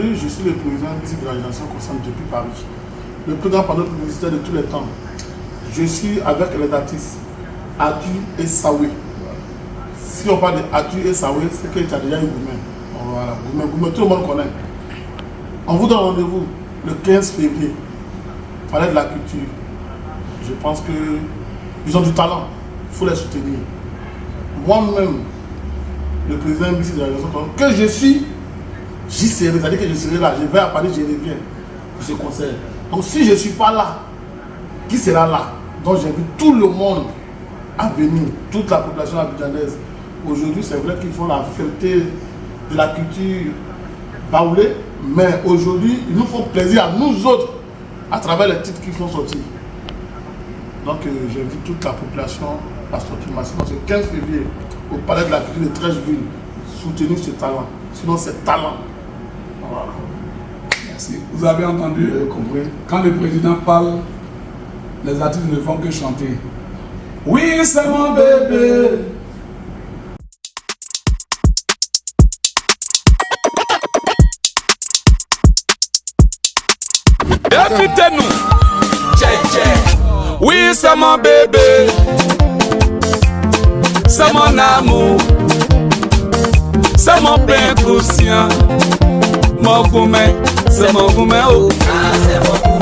Je suis le président de l'organisation consciente depuis Paris. Le plus grand panneau publicitaire de tous les temps. Je suis avec les artistes Adu et Sawé. Si on parle de Adu et Sawé, c'est qu'il y a déjà eu Goumen. Voilà, Goumen, tout le monde connaît. On vous donne rendez-vous le 15 février. Palais de la culture. Je pense qu'ils ont du talent. Il faut les soutenir. Moi-même, le président de l'organisation consciente, que je suis, j'y serai, c'est-à-dire que je serai là, je vais à Paris, je reviens pour ce concert. Donc si je ne suis pas là, qui sera là? Donc j'invite tout le monde à venir, toute la population abidjanaise. Aujourd'hui, c'est vrai qu'ils font la fierté de la culture baoulée, mais aujourd'hui, ils nous font plaisir à nous autres, à travers les titres qu'ils font sortir. Donc j'invite toute la population à sortir massivement ce 15 février au Palais de la culture de Trècheville, soutenir ce talent. Sinon, c'est talent. Voilà. Merci. Vous avez entendu, quand le président parle, les artistes ne font que chanter. Oui, c'est mon bébé. Invitez-nous. Oui, c'est mon bébé. C'est mon amour. C'est mon pain conscient. Mon gourmet, c'est mon gourmet. Oh. Ah, c'est mon